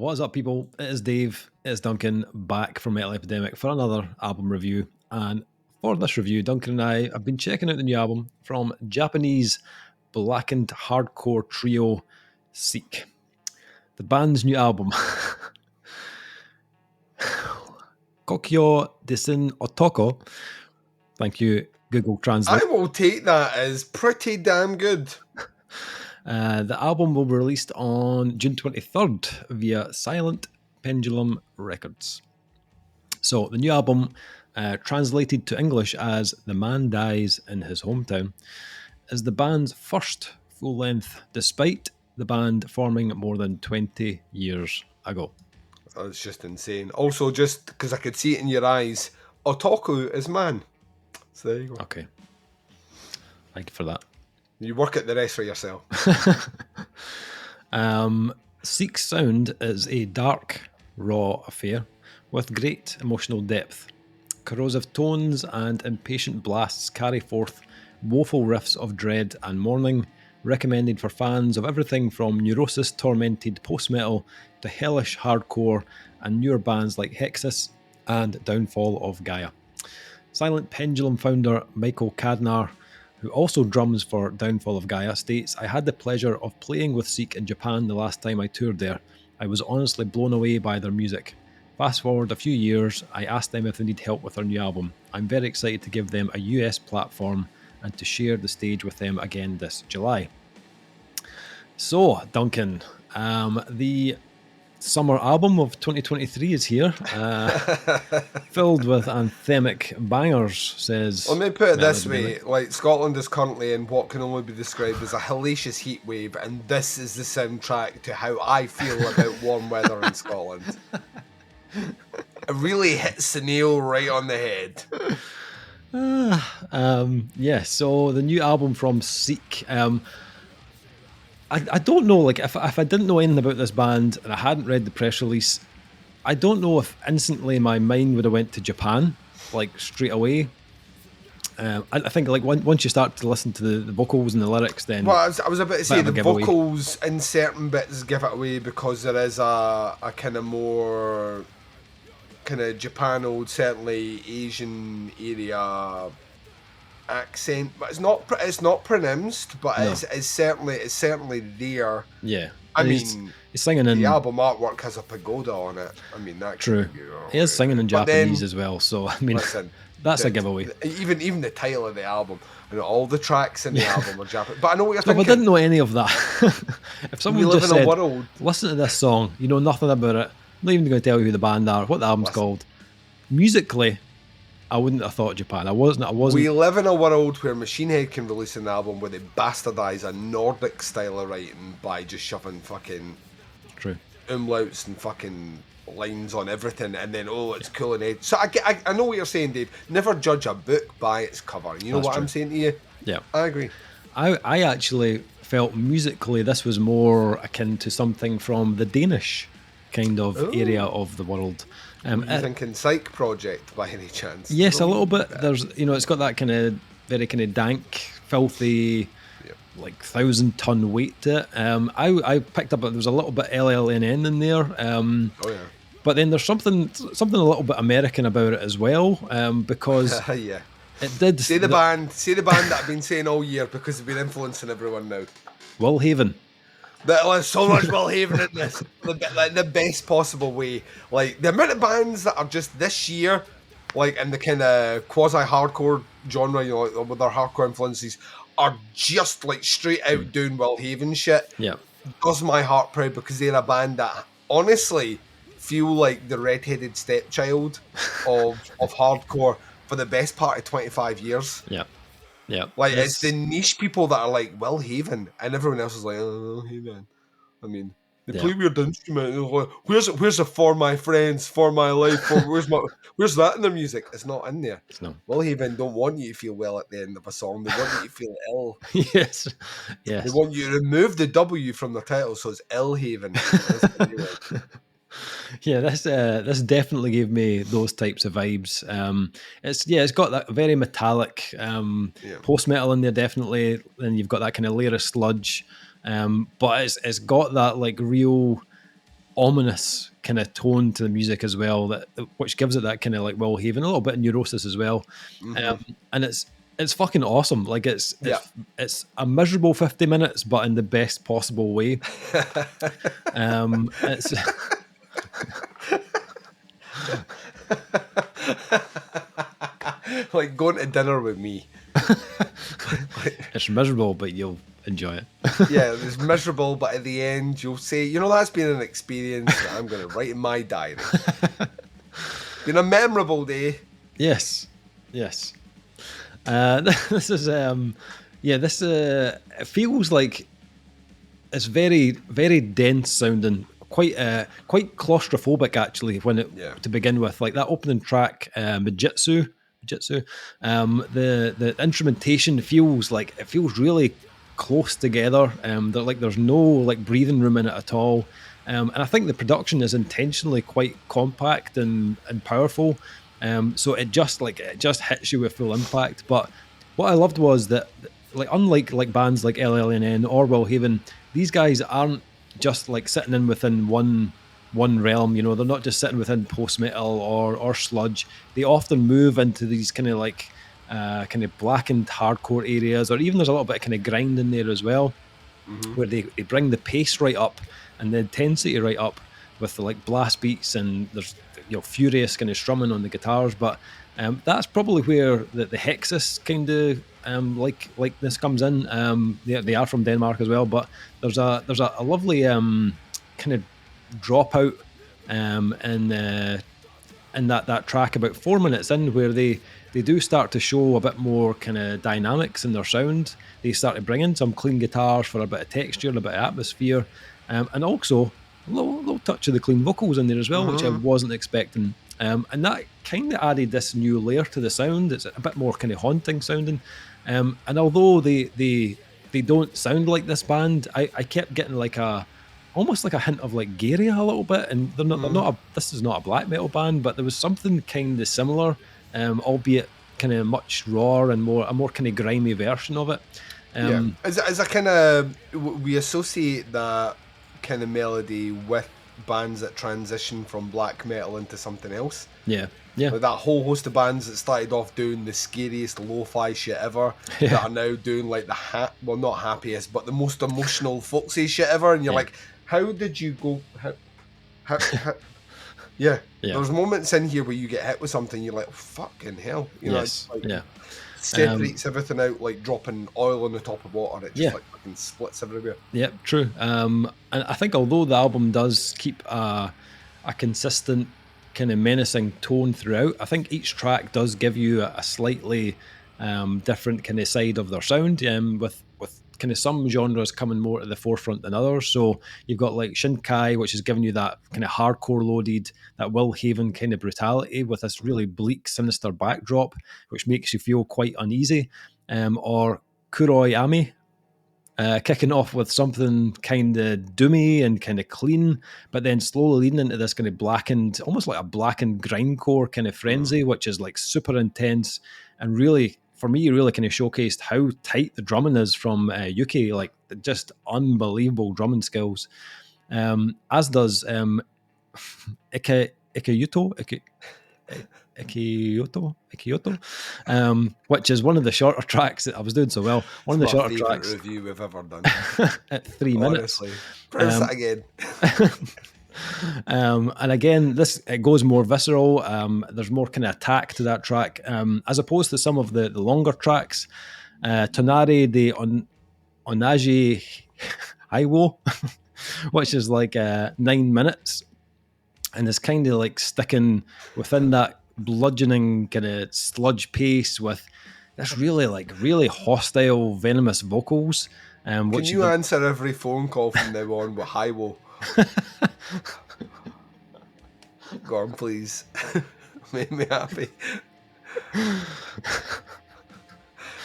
What's up, people? It is Dave, it's Duncan, back from Metal Epidemic for another album review. And for this review, Duncan and I have been checking out the new album from Japanese Blackened hardcore trio Seek. The band's new album, Kokyou De Shinu Otoko. Thank you, Google Translate. I will take that as pretty damn good. The album will be released on June 23rd via Silent Pendulum Records. So the new album, translated to English as The Man Dies in His Hometown, is the band's first full-length, despite the band forming more than 20 years ago. That's just insane. Also, just because I could see it in your eyes, Otoko is man. So there you go. Okay. Thank you for that. You work at the rest for yourself. Seek's sound is a dark, raw affair with great emotional depth. Corrosive tones and impatient blasts carry forth woeful riffs of dread and mourning, recommended for fans of everything from Neurosis tormented post-metal to hellish hardcore and newer bands like Hexis and Downfall of Gaia. Silent Pendulum founder Michael Cadnar, who also drums for Downfall of Gaia, states, "I had the pleasure of playing with Seek in Japan the last time I toured there. I was honestly blown away by their music. Fast forward a few years, I asked them if they need help with their new album. I'm very excited to give them a US platform and to share the stage with them again this July." So, Duncan, the summer album of 2023 is here, filled with anthemic bangers, says... Let me put it this way, like, Scotland is currently in what can only be described as a hellacious heat wave, and this is the soundtrack to how I feel about warm weather in Scotland. It really hits the nail right on the head. Yeah, so the new album from Seek... I don't know, like, if I didn't know anything about this band and I hadn't read the press release, I don't know if instantly my mind would have went to Japan, like, straight away. I think, like, once you start to listen to the vocals and the lyrics, then... Well, I was about to say, the vocals in certain bits give it away because there is a kind of more... kind of Japan old, certainly Asian area... accent, but it's not pronounced, but no. it's certainly there. Yeah, I mean, he's singing in the album artwork has a pagoda on it. I mean, that true. He is singing in Japanese as well, so I mean, listen, that's a giveaway. Even the title of the album, and all the tracks in the album are Japanese. But I know what you're thinking. I didn't know any of that. If someone just said, world. "Listen to this song," you know nothing about it. I'm not even going to tell you who the band are, what the album's called. Musically, I wouldn't have thought Japan. I wasn't. We live in a world where Machine Head can release an album where they bastardize a Nordic style of writing by just shoving fucking umlauts and fucking lines on everything, and then it's cool and edgy. So I know what you're saying, Dave. Never judge a book by its cover. You know what I'm saying to you? Yeah, I agree. I actually felt musically this was more akin to something from the Danish kind of area of the world. You thinking Psych Project by any chance? Yes, a little bit. There's, it's got that kind of very kind of dank, filthy, like 1,000-ton weight to it. I picked up there was a little bit LLNN in there. But then there's something a little bit American about it as well, because it did. Say the band that I've been saying all year because they've been influencing everyone now. Willhaven. There's so much Willhaven in this, like the best possible way. Like the amount of bands that are just this year, like in the kind of quasi-hardcore genre, like, with their hardcore influences, are just like straight out doing Willhaven shit. Yeah, does my heart proud because they're a band that honestly feel like the redheaded stepchild of hardcore for the best part of 25 years. Yeah. Yeah, like it's the niche people that are like Willhaven, and everyone else is like, "Oh, Willhaven." I mean, they play weird instrument. Like, where's the "For My Friends," "For My Life"? Where's that in their music? It's not in there. No. Willhaven don't want you to feel well at the end of a song. They want you to feel ill. Yes. They want you to remove the W from the title, so it's Illhaven. Yeah, this definitely gave me those types of vibes. It's got that very metallic post metal in there, definitely. And you've got that kind of layer of sludge, but it's got that like real ominous kind of tone to the music as well, which gives it that kind of like Will Haven, a little bit of Neurosis as well. And it's fucking awesome. Like it's a miserable 50 minutes, but in the best possible way. It's like going to dinner with me. It's miserable, but you'll enjoy it. Yeah, it's miserable, but at the end you'll say, you know, that's been an experience that I'm going to write in my diary. Been a memorable day. Yes. This is it feels like it's very, very dense sounding, quite claustrophobic actually to begin with. Like that opening track, Mijitsu. The instrumentation feels really close together. There's no like breathing room in it at all. And I think the production is intentionally quite compact and powerful. So it just hits you with full impact. But what I loved was that, like, unlike like bands like LLNN or Will Haven, these guys aren't just like sitting in within one realm. You know, they're not just sitting within post metal or sludge. They often move into these kind of like kind of blackened hardcore areas, or even there's a little bit of kind of grind in there as well, where they bring the pace right up and the intensity right up with the like blast beats, and there's, you know, furious kind of strumming on the guitars. But that's probably where the Hexis kind of like this comes in. They are from Denmark as well, but there's a lovely kind of dropout in that track about 4 minutes in, where they do start to show a bit more kind of dynamics in their sound. They start to bring in some clean guitars for a bit of texture and a bit of atmosphere, and also a little touch of the clean vocals in there as well, which I wasn't expecting. And that kind of added this new layer to the sound. It's a bit more kind of haunting sounding. And although they don't sound like this band, I kept getting like almost like a hint of like Gaia a little bit. And they're not this is not a black metal band, but there was something kind of similar, albeit kind of much rawer and a more kind of grimy version of it. As a kind of, we associate that kind of melody with bands that transition from black metal into something else. Like that whole host of bands that started off doing the scariest lo-fi shit ever that are now doing like the not happiest, but the most emotional folksy shit ever, and you're like, how did you go? How There's moments in here where you get hit with something, you're like, oh, fucking hell, you know, separates everything out like dropping oil on the top of water. It just like fucking splits everywhere. Yep, true. And I think although the album does keep a consistent kind of menacing tone throughout, I think each track does give you a slightly different kind of side of their sound, with kind of some genres coming more to the forefront than others. So you've got like Shinkai, which is giving you that kind of hardcore loaded, that Will Haven kind of brutality with this really bleak, sinister backdrop, which makes you feel quite uneasy. Or Kuroi Ami, kicking off with something kind of doomy and kind of clean, but then slowly leading into this kind of blackened, almost like a blackened grindcore kind of frenzy, which is like super intense and really, for me, really kind of showcased how tight the drumming is from Yuki, like just unbelievable drumming skills. As does Ikeuto, which is one of the shorter tracks that I was doing so well. One of the shorter tracks review we've ever done at 3 minutes. Press that again. And again, it goes more visceral. There's more kind of attack to that track, as opposed to some of the longer tracks. Tonari de Onaji Haiwo, which is like 9 minutes, and it's kind of like sticking within that bludgeoning kind of sludge pace with this really hostile, venomous vocals. Can you answer every phone call from now on with Haiwo? Go on, please. Make me happy.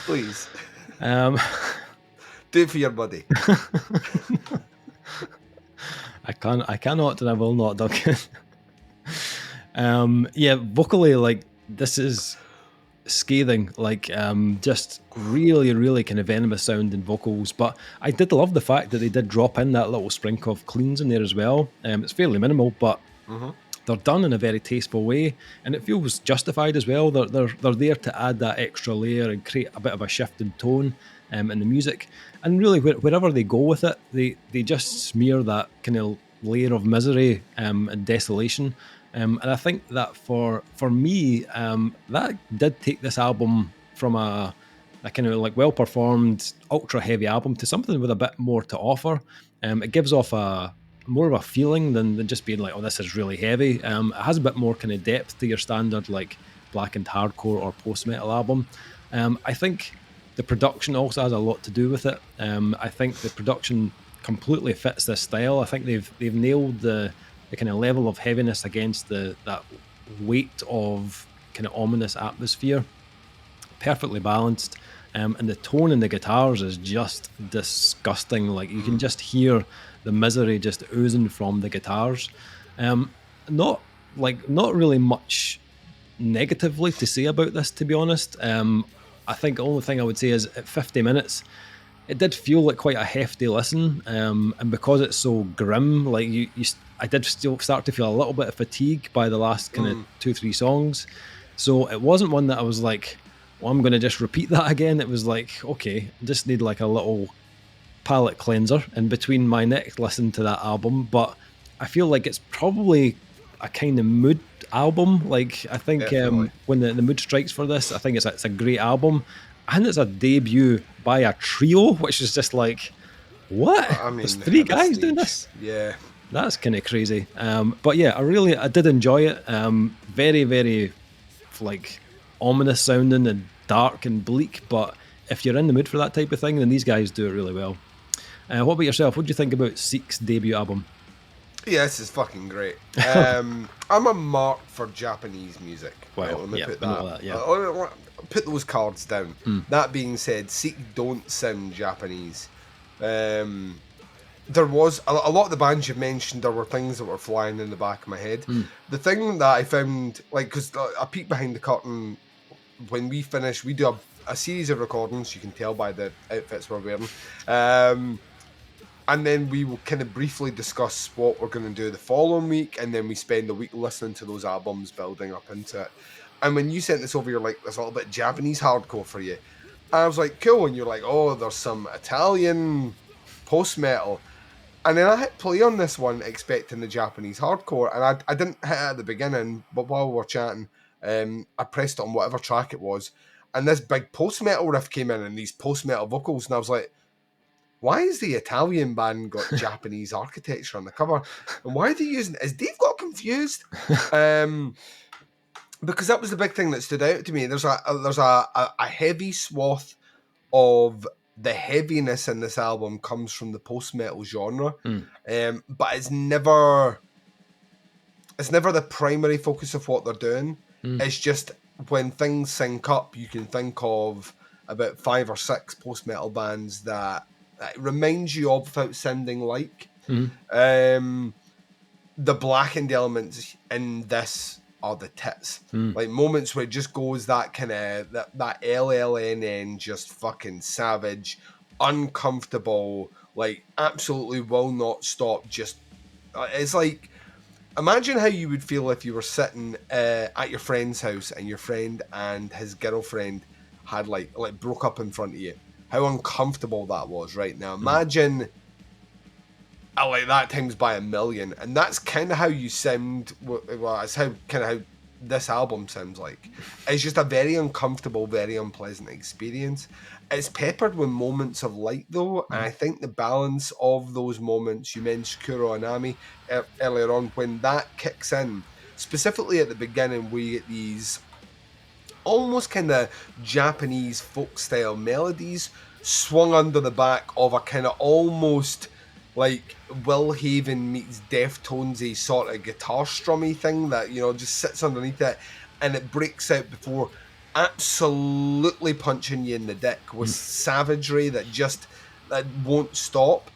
Please. Do it for your buddy. I cannot and I will not, Duncan. Vocally, like, this is scathing, like just really, really kind of venomous sounding vocals. But I did love the fact that they did drop in that little sprinkle of cleans in there as well. It's fairly minimal, but they're done in a very tasteful way, and it feels justified as well. They're there to add that extra layer and create a bit of a shift in tone in the music. And really, wherever they go with it, they just smear that kind of layer of misery and desolation. And I think that for me, that did take this album from a kind of like well performed, ultra heavy album to something with a bit more to offer. It gives off a more of a feeling than just being like, oh, this is really heavy. It has a bit more kind of depth to your standard like Blackened hardcore or post metal album. I think the production also has a lot to do with it. I think the production completely fits this style. I think they've nailed the kind of level of heaviness against that weight of kind of ominous atmosphere. Perfectly balanced. And the tone in the guitars is just disgusting. Like you can just hear the misery just oozing from the guitars. Not really much negatively to say about this, to be honest. I think the only thing I would say is at 50 minutes, it did feel like quite a hefty listen, and because it's so grim, like I did still start to feel a little bit of fatigue by the last kind of 2-3 songs. So it wasn't one that I was like, well, I'm going to just repeat that again. It was like, okay, I just need like a little palate cleanser in between my next listen to that album. But I feel like it's probably a kind of mood album. Like I think when the mood strikes for this, I think it's a great album. And it's a debut by a trio, which is just like, what? I mean, there's 3 guys doing this? Yeah. That's kind of crazy. But yeah, I did enjoy it. Very, very like ominous sounding and dark and bleak. But if you're in the mood for that type of thing, then these guys do it really well. What about yourself? What do you think about Seek's debut album? Yeah, this is fucking great. I'm a mark for Japanese music. Wow, Let me yeah, put that. Yeah. Put those cards down. That being said, Seek don't sound Japanese. There was a lot of the bands you've mentioned. There were things that were flying in the back of my head. The thing that I found, like, because I peek behind the curtain when we finish, we do a series of recordings. You can tell by the outfits we're wearing. And then we will kind of briefly discuss what we're going to do the following week, and then we spend the week listening to those albums, building up into it. And when you sent this over, you're like, there's a little bit of Japanese hardcore for you. And I was like, cool. And you're like, oh, there's some Italian post-metal. And then I hit play on this one expecting the Japanese hardcore, and I didn't hit it at the beginning, but while we were chatting, I pressed it on whatever track it was, and this big post-metal riff came in and these post-metal vocals, and I was like, why has the Italian band got Japanese architecture on the cover? And why are they using... Has Dave got confused? Because that was the big thing that stood out to me. There's a heavy swath of the heaviness in this album comes from the post-metal genre. But it's never the primary focus of what they're doing. It's just when things sync up, you can think of about 5 or 6 post-metal bands that it reminds you of without sounding like. The Blackened elements in this are the tits. Like moments where it just goes that kind of that LLNN, just fucking savage, uncomfortable, like absolutely will not stop. Just it's like, imagine how you would feel if you were sitting at your friend's house and your friend and his girlfriend had like broke up in front of you. How uncomfortable that was. Right now, imagine like that times by 1,000,000, and that's kind of how you sound. Well, it's how this album sounds like. It's just a very uncomfortable, very unpleasant experience. It's peppered with moments of light, though, and I think the balance of those moments, you mentioned Kuro Anami earlier on, when that kicks in, specifically at the beginning, we get these almost kind of Japanese folk style melodies swung under the back of a kind of almost like Will Haven meets Deftones-y sort of guitar strummy thing that, you know, just sits underneath it, and it breaks out before absolutely punching you in the dick with savagery that won't stop.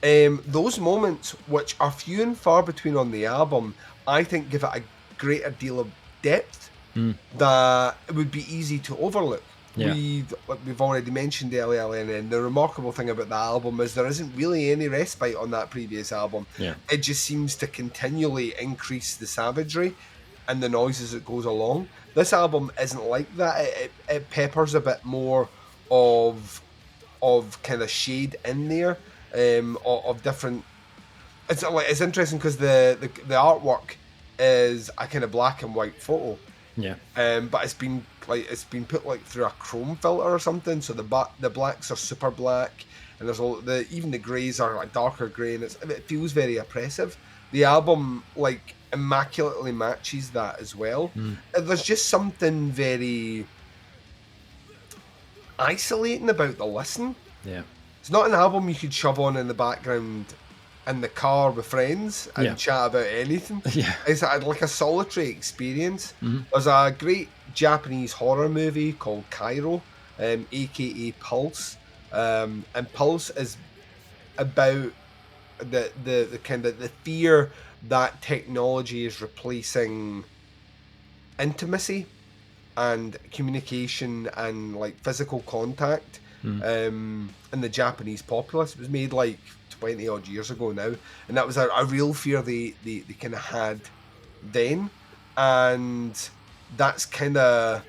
Those moments, which are few and far between on the album, I think give it a greater deal of depth that it would be easy to overlook. Yeah. We've already mentioned LLNN. The remarkable thing about the album is there isn't really any respite on that previous album. Yeah. It just seems to continually increase the savagery and the noise as it goes along. This album isn't like that. It peppers a bit more of kind of shade in there, of different. It's interesting because the artwork is a kind of black and white photo. Yeah. But it's been put like through a chrome filter or something, so the blacks are super black, and there's even the greys are like darker grey, and it feels very oppressive. The album like immaculately matches that as well. There's just something very isolating about the listen. Yeah. It's not an album you could shove on in the background in the car with friends and chat about anything. Yeah. It's like a solitary experience. There's a great Japanese horror movie called Cairo, aka Pulse. And Pulse is about the kind of the fear that technology is replacing intimacy and communication and like physical contact in the Japanese populace. It was made like 20 odd years ago now, and that was a real fear they kind of had then, and that's kind of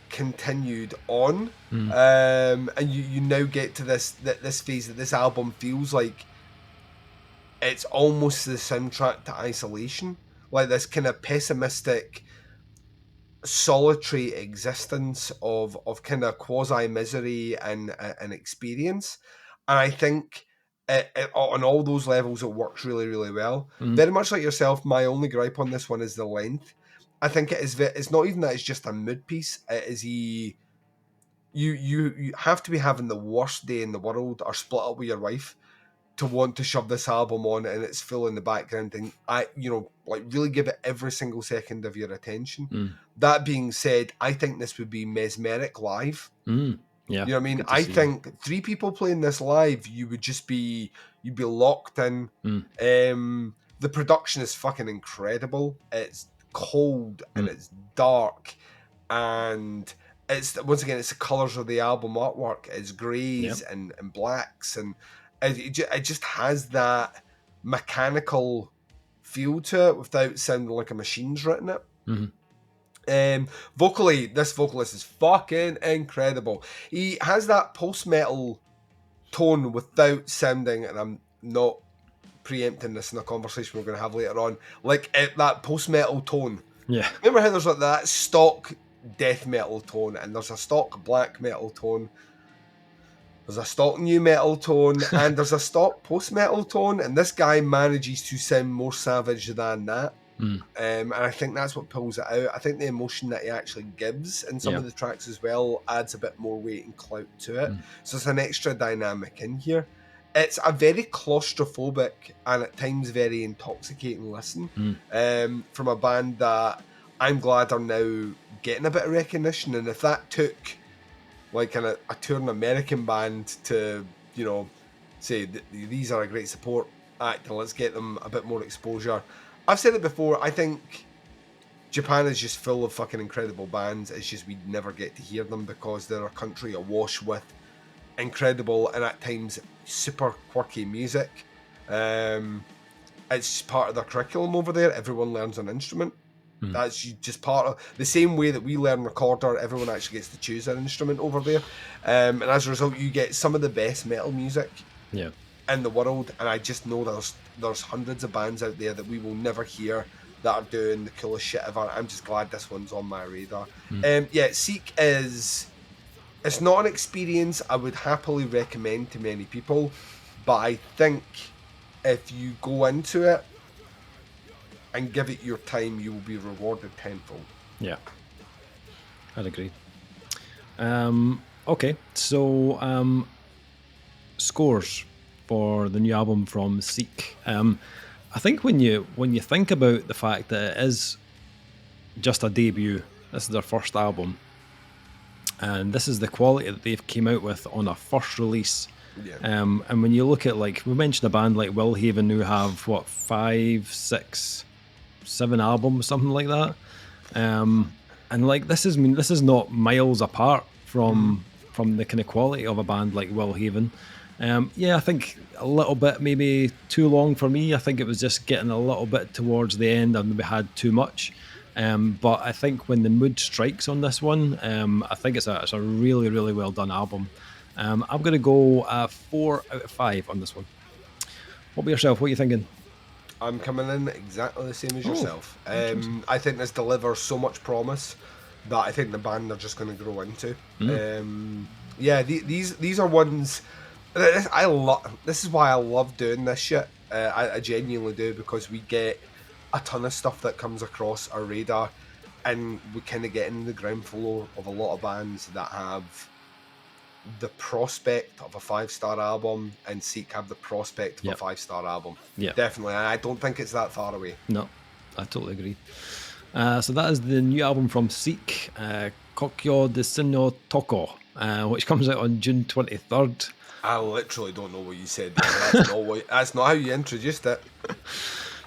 continued on. And you now get to this phase that this album feels like it's almost the soundtrack to isolation, like this kind of pessimistic solitary existence of kind of quasi misery and experience. And I think on all those levels it works really, really well. Very much like yourself, my only gripe on this one is the length. I think it's not even that it's just a mood piece. It is you have to be having the worst day in the world or split up with your wife to want to shove this album on and it's full in the background and really give it every single second of your attention. That being said, I think this would be mesmeric live. Yeah, you know what I mean? I think 3 people playing this live, you'd be locked in. The production is fucking incredible. It's cold and it's dark, and it's once again it's the colours of the album artwork. It's greys and blacks, and it just has that mechanical feel to it without sounding like a machine's written it. Vocally, this vocalist is fucking incredible. He has that post-metal tone without sounding, and I'm not preempting this in a conversation we're going to have later on, like that post-metal tone. Yeah. Remember how there's like that stock death metal tone, and there's a stock black metal tone, there's a stock new metal tone, and there's a stock post-metal tone, and this guy manages to sound more savage than that. And I think that's what pulls it out. I think the emotion that he actually gives in some of the tracks as well adds a bit more weight and clout to it. So it's an extra dynamic in here. It's a very claustrophobic and at times very intoxicating listen from a band that I'm glad are now getting a bit of recognition. And if that took like a touring American band to, say these are a great support act and let's get them a bit more exposure. I've said it before, I think Japan is just full of fucking incredible bands. It's just we never get to hear them because they're a country awash with incredible and at times super quirky music. It's part of their curriculum over there. Everyone learns an instrument. That's just part of the same way that we learn recorder. Everyone actually gets to choose an instrument over there, and as a result, you get some of the best metal music in the world. And I just know there's hundreds of bands out there that we will never hear that are doing the coolest shit ever. I'm just glad this one's on my radar. Seek it's not an experience I would happily recommend to many people, but I think if you go into it and give it your time, you will be rewarded tenfold. Yeah, I'd agree. Okay, so scores for the new album from Seek. I think when you think about the fact that it is just a debut, this is their first album, and this is the quality that they've came out with on a first release. And when you look at, like, we mentioned a band like Willhaven who have, what, 5, 6, 7 albums, something like that. And like this is not miles apart from the kind of quality of a band like Will Haven. I think a little bit maybe too long for me. I think it was just getting a little bit towards the end and maybe had too much. But I think when the mood strikes on this one, I think it's a really, really well done album. I'm going to go 4 out of 5 on this one. What about yourself? What are you thinking? I'm coming in exactly the same as yourself. I think this delivers so much promise that I think the band are just going to grow into. These are ones I love. This is why I love doing this shit. I genuinely do, because we get a ton of stuff that comes across our radar, and we kind of get in the ground floor of a lot of bands that have the prospect of a 5-star album, and Seek have the prospect of a 5-star album. Yeah, definitely. I don't think it's that far away. No, I totally agree. So that is the new album from Seek, Kokyou De Shinu Otoko, which comes out on June 23rd. I literally don't know what you said there. That's not how you introduced it.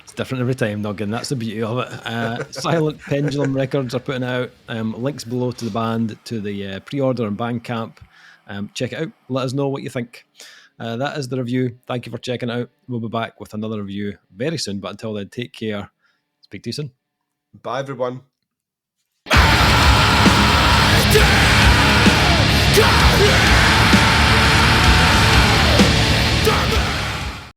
It's different every time, Noggin. That's the beauty of it. Silent Pendulum Records are putting out links below to the band, to the pre-order and Bandcamp. Check it out. Let us know what you think. That is the review. Thank you for checking it out. We'll be back with another review very soon, but until then, take care. Speak to you soon. Bye, everyone.